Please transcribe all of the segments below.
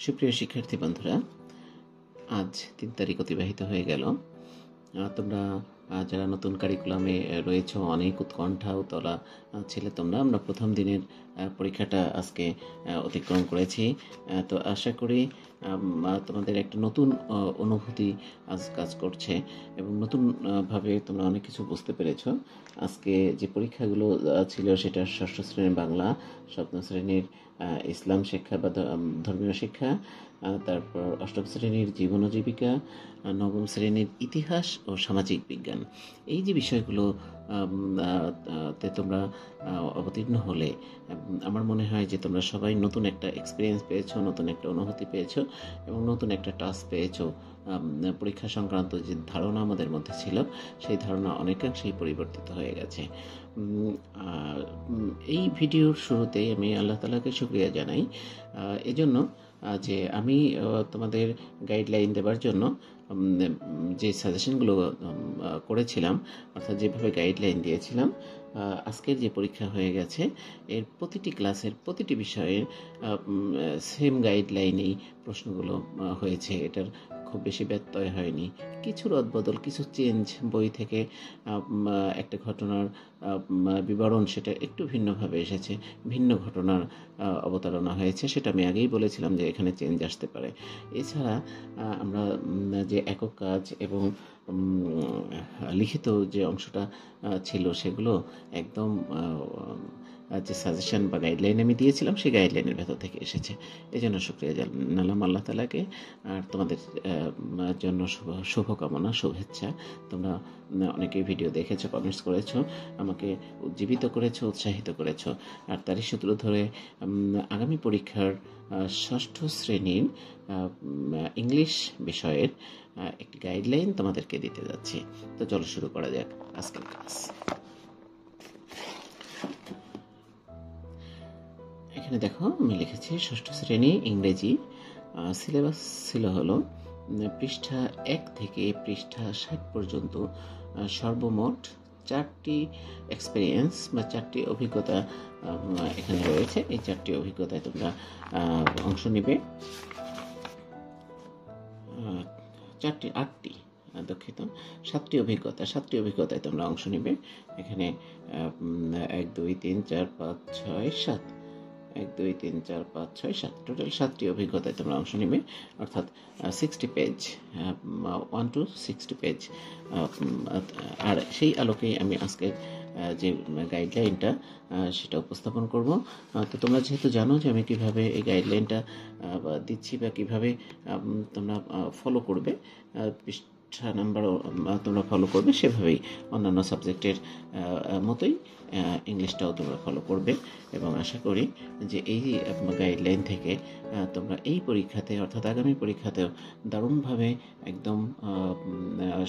সুপ্রিয় শিক্ষার্থী বন্ধুরা, আজ ৩ তারিখ অতিবাহিত হয়ে গেল। তোমরা যারা নতুন কারিকুলামে রয়েছো, অনেক উৎকণ্ঠা উতলা ছিলে তোমরা। আমরা প্রথম দিনের পরীক্ষাটা আজকে অতিক্রম করেছি। তো আশা করি তোমাদের একটা নতুন অনুভূতি আজ কাজ করছে এবং নতুনভাবে তোমরা অনেক কিছু বুঝতে পেরেছো। আজকে যে পরীক্ষাগুলো ছিল সেটা ষষ্ঠ শ্রেণীর বাংলা, সপ্তম শ্রেণীর ইসলাম শিক্ষা বা ধর্মীয় শিক্ষা, তারপর অষ্টম শ্রেণীর জীবন ও জীবিকা, নবম শ্রেণীর ইতিহাস ও সামাজিক বিজ্ঞান। এই যে বিষয়গুলো তে তোমরা অবতীর্ণ হলে আমার মনে হয় যে তোমরা সবাই নতুন একটা এক্সপিরিয়েন্স পেয়েছো, নতুন একটা অনুভূতি পেয়েছো এবং নতুন একটা টাস্ক পেয়েছো। পরীক্ষা সংক্রান্ত যে ধারণা আমাদের মধ্যে ছিল সেই ধারণা অনেকাংশেই পরিবর্তিত হয়ে গেছে। এই ভিডিওর শুরুতেই আমি আল্লাহ তাআলাকে শুকরিয়া জানাই এজন্য যে আমি তোমাদের গাইডলাইন দেবার জন্য যে সাজেশনগুলো করেছিলাম, অর্থাৎ যেভাবে গাইডলাইন দিয়েছিলাম, আজকের যে পরীক্ষা হয়ে গেছে এর প্রতিটি ক্লাসের প্রতিটি বিষয়ের সেম গাইডলাইনেই প্রশ্নগুলো হয়েছে। এটার খুব বেশি ব্যত্যয় হয়নি। কিছু রদবদল, কিছু চেঞ্জ, বই থেকে একটা ঘটনার বিবরণ সেটা একটু ভিন্নভাবে এসেছে, ভিন্ন ঘটনার অবতারণা হয়েছে। সেটা আমি আগেই বলেছিলাম যে এখানে চেঞ্জ আসতে পারে। এছাড়া আমরা যে একক কাজ এবং লিখিত যে অংশটা ছিল সেগুলো একদম যে সাজেশন বা গাইডলাইন আমি দিয়েছিলাম সেই গাইডলাইনের ভেতর থেকে এসেছে। এই জন্য শুকরিয়া জানালাম আল্লাহ তাআলাকে। আর তোমাদের জন্য শুভকামনা, শুভেচ্ছা। তোমরা অনেকেই ভিডিও দেখেছো, কমেন্টস করেছো, আমাকে উজ্জীবিত করেছো, উৎসাহিত করেছো। আর তারই সূত্র ধরে আগামী পরীক্ষার ষষ্ঠ শ্রেণীর ইংলিশ বিষয়ের একটি গাইডলাইন তোমাদেরকে দিতে যাচ্ছি। তো চলো শুরু করা যাক আজকের ক্লাস। এখানে দেখো আমি লিখেছি ষষ্ঠ শ্রেণী ইংরেজি। সিলেবাস ছিল হলো পৃষ্ঠা ১ থেকে পৃষ্ঠা ৬০ পর্যন্ত সর্বমোট ৪টি এক্সপিরিয়েন্স বা ৪টি অভিজ্ঞতা এখানে রয়েছে। এই ৪টি অভিজ্ঞতায় তোমরা অংশ নিবে। ৭টি অভিজ্ঞতায় তোমরা অংশ নিবে। এখানে ১ ২ ৩ ৪ ৫ ৬ ৭ ১ ২ ৩ ৪ ৫ ৬ ৭ টোটাল ৭টি অভিজ্ঞতায় তোমরা অংশ নিবে, অর্থাৎ 60 পেজ, 1 to 60 পেজ। আর সেই আলোকেই আমি আজকে যে গাইডলাইনটা সেটা উপস্থাপন করব। তো তোমরা যেহেতু জানো যে আমি কিভাবে এই গাইডলাইনটা দিচ্ছি বা কিভাবে তোমরা ফলো করবে, পৃষ্ঠা নাম্বার তোমরা ফলো করবে, সেভাবেই অন্যান্য সাবজেক্টের মতোই ইংলিশটাও তোমরা ফলো করবে এবং আশা করি যে এই গাইডলাইন থেকে তোমরা এই পরীক্ষাতে, অর্থাৎ আগামী পরীক্ষাতেও দারুণভাবে একদম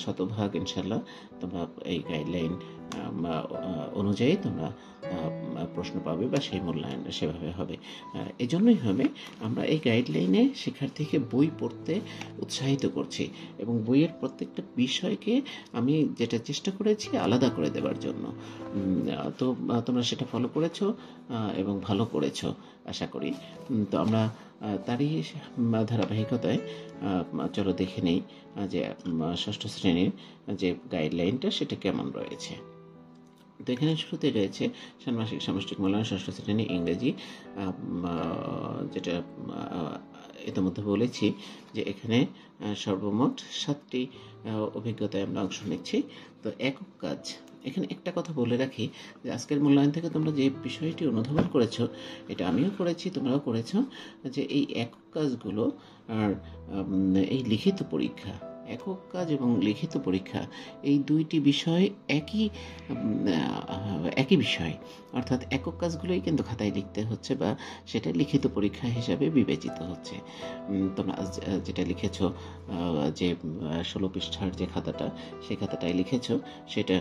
শতভাগ ইনশাল্লাহ তোমরা এই গাইডলাইন অনুযায়ী তোমরা প্রশ্ন পাবে বা সেই মূল্যায়ন সেভাবে হবে। এই জন্যই হবে আমরা এই গাইডলাইনে শিক্ষার্থীকে বই পড়তে উৎসাহিত করছি এবং বইয়ের প্রত্যেকটা বিষয়কে আমি যেটা চেষ্টা করেছি আলাদা করে দেওয়ার জন্য। তো তোমরা সেটা ফলো করেছো এবং ভালো করেছো আশা করি। তো আমরা তারই ধারাবাহিকতায় চলো দেখে নেই যে ষষ্ঠ শ্রেণীর যে গাইডলাইনটা সেটা কেমন রয়েছে। তো এখানে শুরুতে রয়েছে ষান্মাসিক সামষ্টিক মূল্যায়ন ষষ্ঠ শ্রেণী ইংরেজি, যেটা ইতিমধ্যে বলেছি যে এখানে সর্বমোট 7টি অভিজ্ঞতায় আমরা অংশ নিচ্ছি। তো একক কাজ, এখানে একটা কথা বলে রাখি যে আজকের মূল্যায়ন থেকে তোমরা যে বিষয়টি অনুধাবন করেছো, এটা আমিও করেছি, তোমরাও করেছো, যে এই একক কাজগুলো আর এই লিখিত পরীক্ষা, একক কাজ এবং লিখিত পরীক্ষা এই দুইটি বিষয় একই বিষয়, অর্থাৎ একক কাজগুলোই কিন্তু খাতায় লিখতে হচ্ছে বা সেটা লিখিত পরীক্ষা হিসাবে বিবেচিত হচ্ছে। তোমরা যেটা লিখেছ, যে 16 পৃষ্ঠার যে খাতাটা, সেই খাতাটায় লিখেছ, সেটা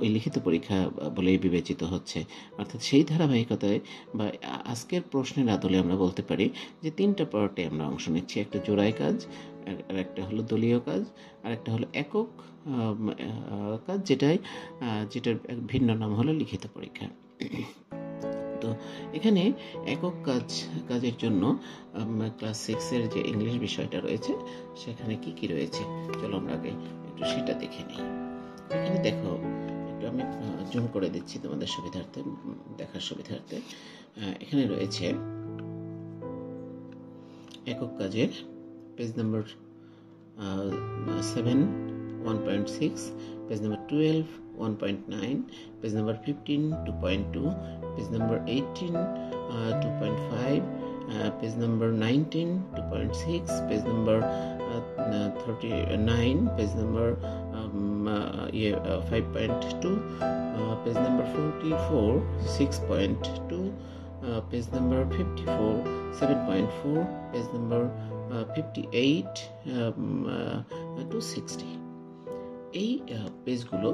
ওই লিখিত পরীক্ষা বলেই বিবেচিত হচ্ছে। অর্থাৎ সেই ধারাবাহিকতায় বা আজকের প্রশ্নের আদলে আমরা বলতে পারি যে 3টা পার্টে আমরা অংশ নিচ্ছি। একটা জোড়ায় কাজ, আর একটা হলো দলীয় কাজ, আর একটা হলো একক কাজ, যেটার ভিন্ন নাম হলো লিখিত পরীক্ষা। তো তো এখানে একক কাজের জন্য ক্লাস 6-এর যে ইংলিশ বিষয়টা রয়েছে সেখানে কি কি রয়েছে চলো আমরা আগে একটু সেটা দেখে নিই। এখানে দেখো, একটু আমি জুম করে দিচ্ছি তোমাদের সুবিধার্থে, দেখার সুবিধার্থে। এখানে রয়েছে একক কাজের page number 7 1.6, page number 12 1.9, page number 15 2.2, page number 18 2.5, page number 19 2.6, page number 39, page number 5.2, page number 44 6.2, page number 54 7.4, page number 58 to 60। এই পেজগুলো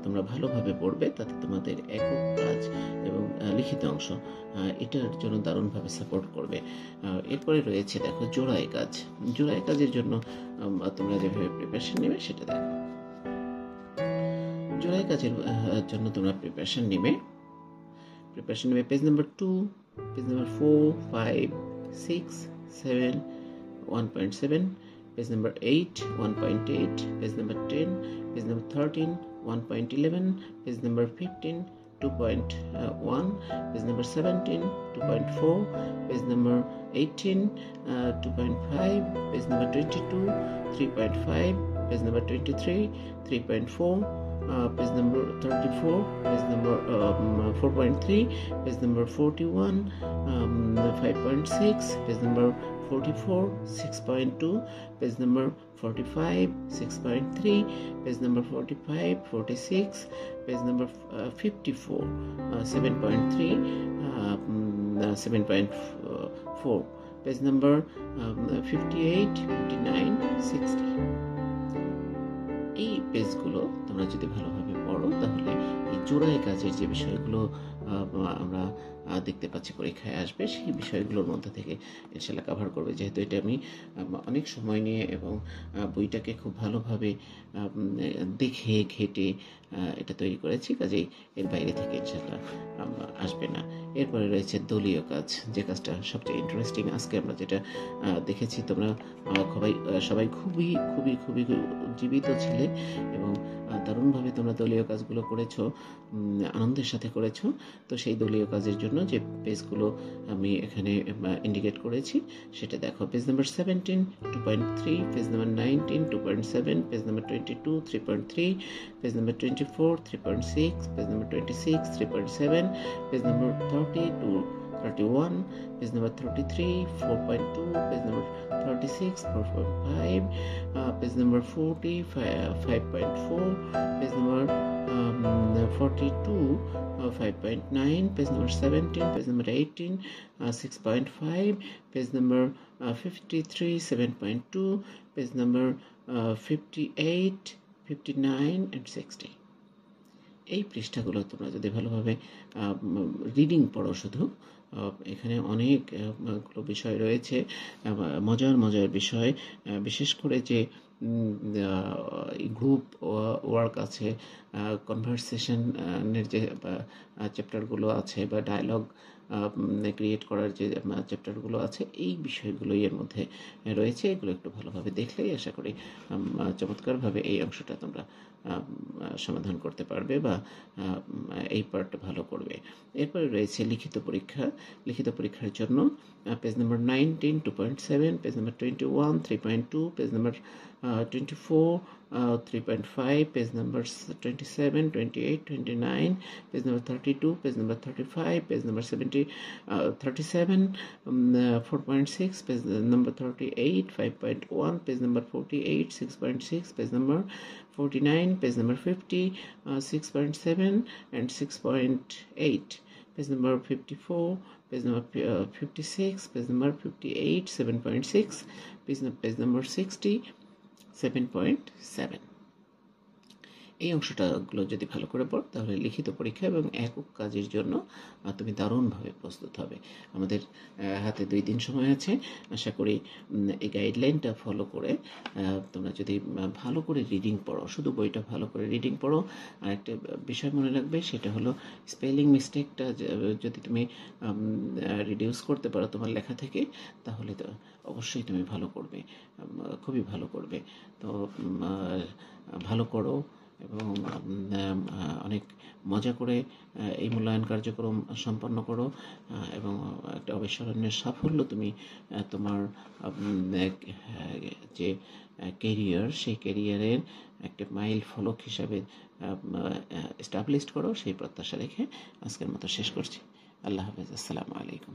তোমরা ভালোভাবে পড়বে, তাতে তোমাদের একক কাজ এবং লিখিত অংশ এটার জন্য দারুণভাবে সাপোর্ট করবে। এরপরে রয়েছে দেখো জোড়ায় কাজ। জোড়ায় কাজের জন্য তোমরা যেভাবে প্রিপারেশন নেবে সেটা দেখো। জোড়ায় কাজের জন্য তোমরা প্রিপারেশন নেবে page number 2, page number 4 5 6 7 1.7, page number 8 1.8, page number 10, page number 13 1.11, page number 15 2.1, page number 17 2.4, page number 18 2.5, page number 22 3.5, page number 23 3.4, page number 34, page number 4.3, page number 41 5.6, page number 44 6.2, page number 45 6.3, page number 45 46, page number 54 7.3 7.4, page number 58 59 60। এই পেজগুলো তোমরা যদি ভালোভাবে পড়ো তাহলে এই জোড়ায় কাজের যে বিষয়গুলো আমরা দেখতে পাচ্ছি পরীক্ষায় আসবে সেই বিষয়গুলোর মধ্যে থেকে ইনশাআল্লাহ কভার করবে। যেহেতু এটা আমি অনেক সময় নিয়ে এবং বইটাকে খুব ভালোভাবে দেখে ঘেটে এটা তৈরি করেছি, কাজেই এর বাইরে থেকে ইনশাআল্লাহ আসবে না। এরপরে রয়েছে দলীয় কাজ, যে কাজটা সবচেয়ে ইন্টারেস্টিং। আজকে আমরা যেটা দেখেছি, তোমরা সবাই খুবই খুবই খুবই উজ্জীবিত ছিলে এবং দারুণভাবে তোমরা দলীয় কাজগুলো করেছো, আনন্দের সাথে করেছো। তো সেই দলীয় কাজের জন্য যে পেজগুলো আমি এখানে ইন্ডিকেট করেছি সেটা দেখো। Page number 17 2.3, page number 19 2.7, page number 22 3.3, page number 24 3.6, page number 26 3.7, page number 30 to 31, page number 33 4.2, page number 36 4.5, page number 40 5.4, page number 42 5.9, page number 17, page number 18 6.5, page number 53 7.2, page number 58 59 and 60। এই পৃষ্ঠাগুলো তোমরা যদি ভালোভাবে reading পড়ো, শুধু এখানে অনেকগুলো বিষয় রয়েছে, মজার বিষয়, বিশেষ করে যে গ্রুপ ওয়ার্ক আছে, কনভারসেশনের যে চ্যাপ্টারগুলো আছে বা ডায়লগ ক্রিয়েট করার যে চ্যাপ্টারগুলো আছে, এই বিষয়গুলোই এর মধ্যে রয়েছে। এগুলো একটু ভালোভাবে দেখলেই আশা করি চমৎকারভাবে এই অংশটা তোমরা সমাধান করতে পারবে বা এই পার্টটা ভালো করবে। এরপরে রয়েছে লিখিত পরীক্ষা। লিখিত পরীক্ষার জন্য page number 19 2.7, page number 21 3.2, page number 24 3.5, page numbers 27 28 29, page number 32, page number 35, page number 37 4.6, page number 38 5.1, page number 48 6.6, page number 49, page number 50 6.7 and 6.8, page number 54, page number 56, page number 58 7.6, page number 60 7.7। এই অংশটাগুলো যদি ভালো করে পড়ো তাহলে লিখিত পরীক্ষা এবং একক কাজের জন্য তুমি দারুণভাবে প্রস্তুত হবে। আমাদের হাতে 2 দিন সময় আছে। আশা করি এই গাইডলাইনটা ফলো করে তোমরা যদি ভালো করে রিডিং পড়ো, শুধু বইটা ভালো করে রিডিং পড়ো, আর একটা বিষয় মনে রাখবে, সেটা হলো স্পেলিং মিস্টেকটা যদি তুমি রিডিউস করতে পারো তোমার লেখা থেকে, তাহলে তো অবশ্যই তুমি ভালো করবে, খুবই ভালো করবে। তো ভালো করো এবং অনেক মজা করে এই মূল্যায়ন কার্যক্রম সম্পন্ন করো এবং একটা অবিস্মরণীয় সাফল্য তুমি তোমার যে কেরিয়ার, সেই কেরিয়ারের একটা মাইল ফলক হিসাবে এস্টাবলিশড করো, সেই প্রত্যাশা রেখে আজকের মতো শেষ করছি। আল্লাহ হাফেজ, আসসালামু আলাইকুম।